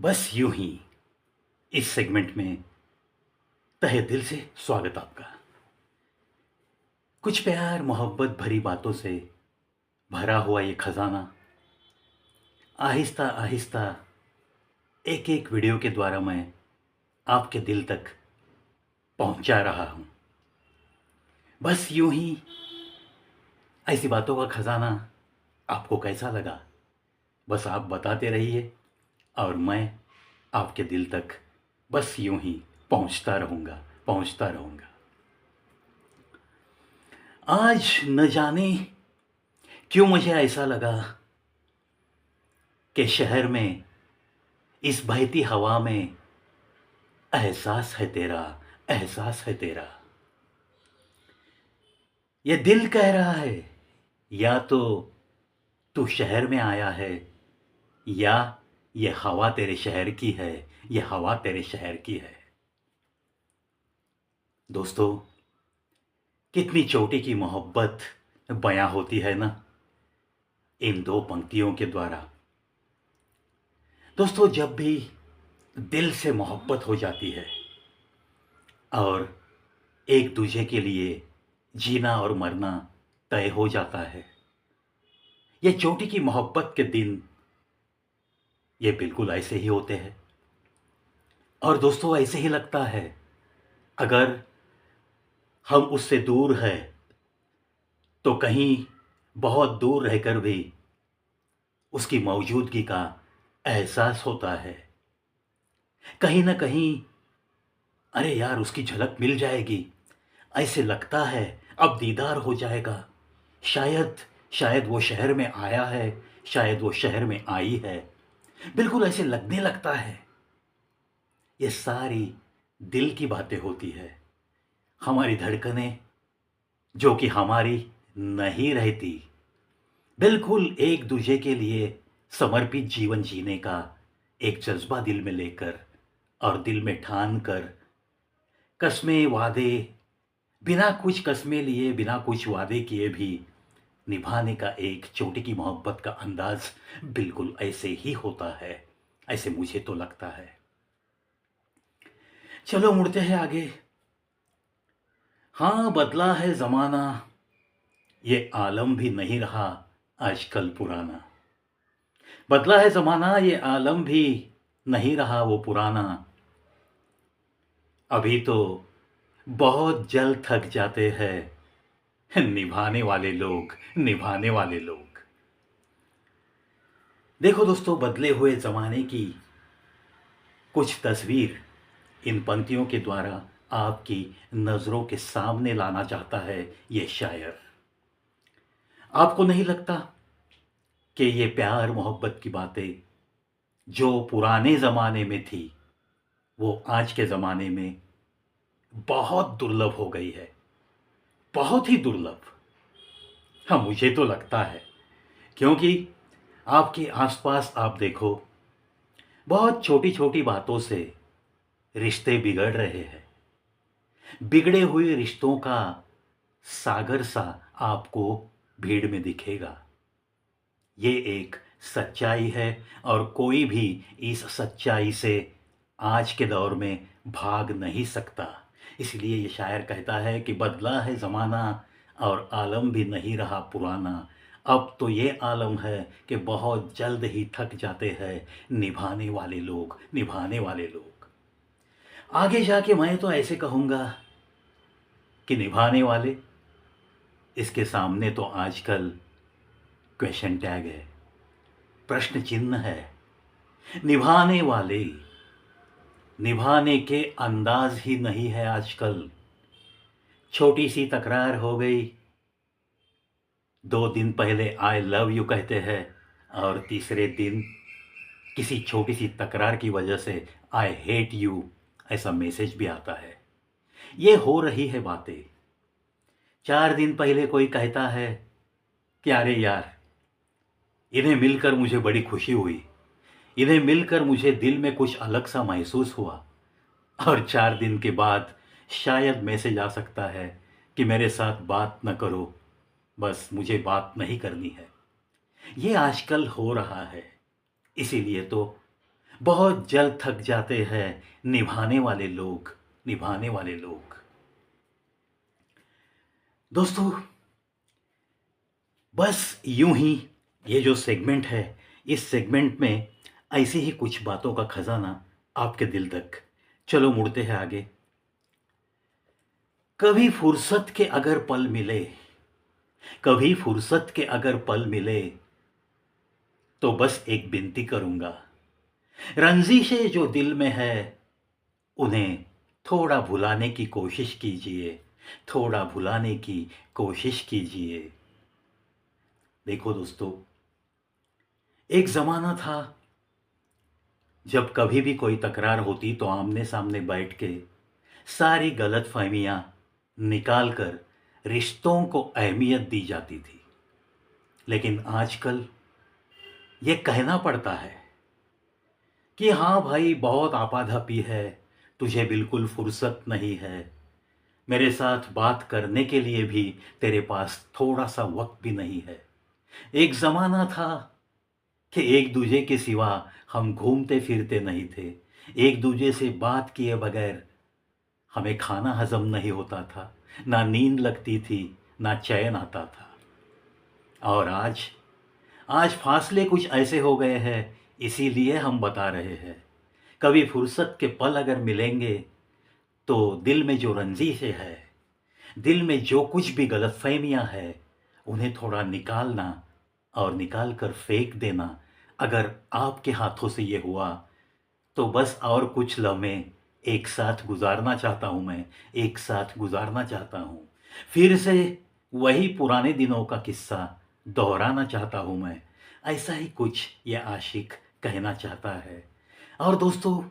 बस यूं ही इस सेगमेंट में तहे दिल से स्वागत आपका। कुछ प्यार मोहब्बत भरी बातों से भरा हुआ ये खजाना आहिस्ता आहिस्ता एक एक वीडियो के द्वारा मैं आपके दिल तक पहुंचा रहा हूं। बस यूं ही ऐसी बातों का खजाना आपको कैसा लगा, बस आप बताते रहिए और मैं आपके दिल तक बस यूं ही पहुंचता रहूंगा। आज न जाने क्यों मुझे ऐसा लगा कि शहर में इस बहती हवा में एहसास है तेरा, एहसास है तेरा। ये दिल कह रहा है या तो तू शहर में आया है, या ये हवा तेरे शहर की है, ये हवा तेरे शहर की है। दोस्तों, कितनी चोटी की मोहब्बत बयां होती है ना इन दो पंक्तियों के द्वारा। दोस्तों, जब भी दिल से मोहब्बत हो जाती है और एक दूजे के लिए जीना और मरना तय हो जाता है, ये चोटी की मोहब्बत के दिन ये बिल्कुल ऐसे ही होते हैं। और दोस्तों, ऐसे ही लगता है अगर हम उससे दूर हैं तो कहीं बहुत दूर रहकर भी उसकी मौजूदगी का एहसास होता है। कहीं ना कहीं अरे यार, उसकी झलक मिल जाएगी, ऐसे लगता है अब दीदार हो जाएगा। शायद शायद वो शहर में आया है, शायद वो शहर में आई है, बिल्कुल ऐसे लगने लगता है। ये सारी दिल की बातें होती है, हमारी धड़कनें जो कि हमारी नहीं रहती, बिल्कुल एक दूजे के लिए समर्पित जीवन जीने का एक जज्बा दिल में लेकर और दिल में ठान कर कस्में वादे, बिना कुछ कस्में लिए बिना कुछ वादे किए भी निभाने का एक छोटी की मोहब्बत का अंदाज बिल्कुल ऐसे ही होता है, ऐसे मुझे तो लगता है। चलो मुड़ते हैं आगे। हाँ, बदला है जमाना, ये आलम भी नहीं रहा आजकल पुराना। बदला है जमाना, ये आलम भी नहीं रहा वो पुराना। अभी तो बहुत जल्द थक जाते हैं निभाने वाले लोग, निभाने वाले लोग। देखो दोस्तों, बदले हुए जमाने की कुछ तस्वीर इन पंक्तियों के द्वारा आपकी नजरों के सामने लाना चाहता है ये शायर। आपको नहीं लगता कि ये प्यार मोहब्बत की बातें जो पुराने जमाने में थी वो आज के जमाने में बहुत दुर्लभ हो गई है, बहुत ही दुर्लभ। हाँ, मुझे तो लगता है, क्योंकि आपके आसपास आप देखो, बहुत छोटी छोटी बातों से रिश्ते बिगड़ रहे हैं। बिगड़े हुए रिश्तों का सागर सा आपको भीड़ में दिखेगा। ये एक सच्चाई है और कोई भी इस सच्चाई से आज के दौर में भाग नहीं सकता। इसलिए ये शायर कहता है कि बदला है ज़माना और आलम भी नहीं रहा पुराना। अब तो ये आलम है कि बहुत जल्द ही थक जाते हैं निभाने वाले लोग, निभाने वाले लोग। आगे जाके मैं तो ऐसे कहूँगा कि निभाने वाले, इसके सामने तो आजकल क्वेश्चन टैग है, प्रश्न चिन्ह है। निभाने वाले, निभाने के अंदाज ही नहीं है आजकल। छोटी सी तकरार हो गई, 2 दिन पहले आई लव यू कहते हैं और तीसरे दिन किसी छोटी सी तकरार की वजह से आई हेट यू ऐसा मैसेज भी आता है। ये हो रही है बातें। 4 दिन पहले कोई कहता है कि अरे यार, इन्हें मिलकर मुझे बड़ी खुशी हुई, इन्हें मिलकर मुझे दिल में कुछ अलग सा महसूस हुआ। और 4 दिन के बाद शायद मैसेज आ सकता है कि मेरे साथ बात न करो, बस मुझे बात नहीं करनी है। ये आजकल हो रहा है। इसीलिए तो बहुत जल्द थक जाते हैं निभाने वाले लोग। दोस्तों, बस यूं ही ये जो सेगमेंट है, इस सेगमेंट में ऐसी ही कुछ बातों का खजाना आपके दिल तक। चलो मुड़ते हैं आगे। कभी फुर्सत के अगर पल मिले, कभी फुर्सत के अगर पल मिले, तो बस एक विनती करूंगा, रंजिशें जो दिल में है उन्हें थोड़ा भुलाने की कोशिश कीजिए, थोड़ा भुलाने की कोशिश कीजिए। देखो दोस्तों, एक ज़माना था जब कभी भी कोई तकरार होती तो आमने-सामने बैठ के सारी गलतफ़हमियाँ निकाल कर रिश्तों को अहमियत दी जाती थी। लेकिन आजकल ये कहना पड़ता है कि हाँ भाई, बहुत आपाधापी है, तुझे बिल्कुल फुर्सत नहीं है, मेरे साथ बात करने के लिए भी तेरे पास थोड़ा-सा वक़्त भी नहीं है। एक ज़माना था कि एक दूजे के सिवा हम घूमते फिरते नहीं थे। एक दूजे से बात किए बगैर हमें खाना हज़म नहीं होता था, ना नींद लगती थी, ना चैन आता था। और आज फासले कुछ ऐसे हो गए हैं, इसीलिए हम बता रहे हैं। कभी फुर्सत के पल अगर मिलेंगे, तो दिल में जो रंजिशें है, दिल में जो कुछ भी गलतफ़हमियाँ हैं, उन्हें थोड़ा निकालना और निकाल कर फेंक देना। अगर आपके हाथों से ये हुआ, तो बस और कुछ लम्हे एक साथ गुज़ारना चाहता हूँ मैं, एक साथ गुज़ारना चाहता हूँ। फिर से वही पुराने दिनों का किस्सा दोहराना चाहता हूँ मैं। ऐसा ही कुछ ये आशिक कहना चाहता है। और दोस्तों,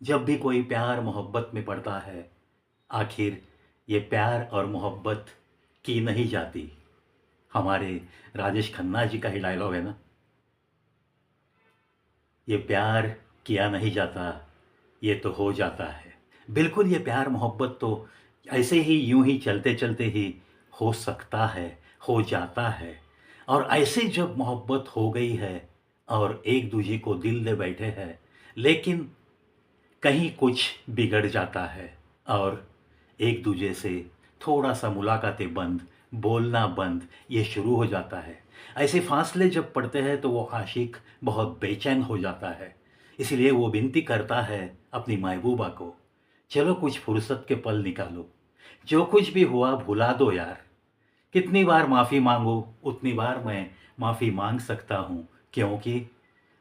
जब भी कोई प्यार मोहब्बत में पड़ता है, आखिर ये प्यार और मोहब्बत की नहीं जाती। हमारे राजेश खन्ना जी का ही डायलॉग है ना, ये प्यार किया नहीं जाता, ये तो हो जाता है। बिल्कुल, ये प्यार मोहब्बत तो ऐसे ही यूं ही चलते चलते ही हो सकता है, हो जाता है। और ऐसे जब मोहब्बत हो गई है और एक दूजे को दिल दे बैठे हैं, लेकिन कहीं कुछ बिगड़ जाता है और एक दूजे से थोड़ा-सा मुलाकातें बंद, बोलना बंद, ये शुरू हो जाता है। ऐसे फासले जब पड़ते हैं तो वो आशिक बहुत बेचैन हो जाता है। इसलिए वो विनती करता है अपनी महबूबा को, चलो कुछ फुर्सत के पल निकालो, जो कुछ भी हुआ भुला दो यार। कितनी बार माफ़ी माँगूँ, उतनी बार मैं माफ़ी माँग सकता हूँ, क्योंकि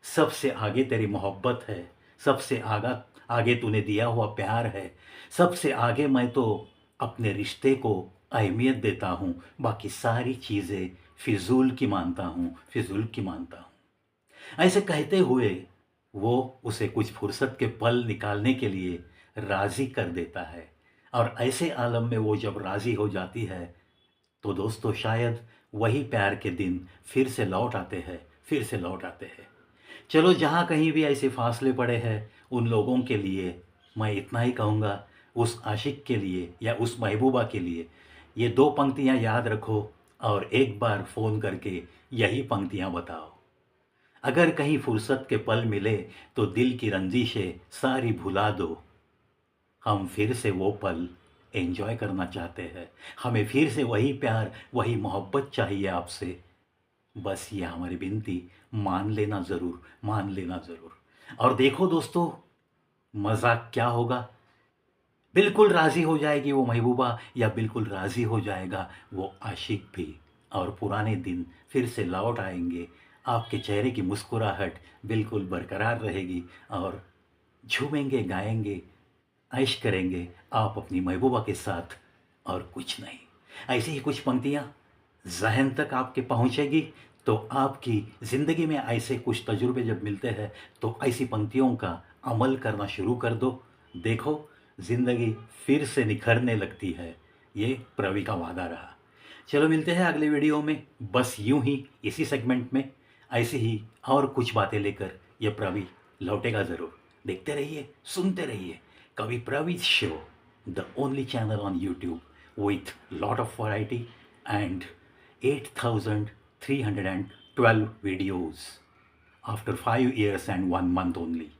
सबसे आगे तेरी मोहब्बत है, सबसे आगे तूने दिया हुआ प्यार है, सबसे आगे मैं तो अपने रिश्ते को अहमियत देता हूँ, बाकी सारी चीज़ें फ़िज़ूल की मानता हूँ, फ़िज़ूल की मानता हूँ। ऐसे कहते हुए वो उसे कुछ फुर्सत के पल निकालने के लिए राज़ी कर देता है और ऐसे आलम में वो जब राज़ी हो जाती है, तो दोस्तों शायद वही प्यार के दिन फिर से लौट आते हैं, फिर से लौट आते हैं। चलो, जहाँ कहीं भी ऐसे फासले पड़े हैं, उन लोगों के लिए मैं इतना ही कहूँगा, उस आशिक के लिए या उस महबूबा के लिए ये 2 पंक्तियाँ याद रखो और एक बार फ़ोन करके यही पंक्तियाँ बताओ। अगर कहीं फुर्सत के पल मिले, तो दिल की रंजिशें सारी भुला दो। हम फिर से वो पल एन्जॉय करना चाहते हैं। हमें फिर से वही प्यार, वही मोहब्बत चाहिए आपसे। बस ये हमारी विनती मान लेना ज़रूर, मान लेना ज़रूर। और देखो दोस्तों, मज़ा क्या होगा, बिल्कुल राज़ी हो जाएगी वो महबूबा या बिल्कुल राज़ी हो जाएगा वो आशिक भी, और पुराने दिन फिर से लौट आएँगे। आपके चेहरे की मुस्कुराहट बिल्कुल बरकरार रहेगी और झूमेंगे, गाएँगे, ऐश करेंगे आप अपनी महबूबा के साथ, और कुछ नहीं। ऐसी ही कुछ पंक्तियाँ ज़हन तक आपके पहुँचेगी, तो आपकी ज़िंदगी में ऐसे कुछ तजुर्बे जब मिलते हैं, तो ऐसी पंक्तियों का अमल करना शुरू कर दो। देखो, ज़िंदगी फिर से निखरने लगती है। ये प्रवी का वादा रहा। चलो मिलते हैं अगले वीडियो में, बस यूँ ही इसी सेगमेंट में ऐसे ही और कुछ बातें लेकर ये प्रवी लौटेगा ज़रूर। देखते रहिए, सुनते रहिए कवि प्रवी's show, the only channel on YouTube with lot of variety and 8,312 videos after 5 years and 1 month only.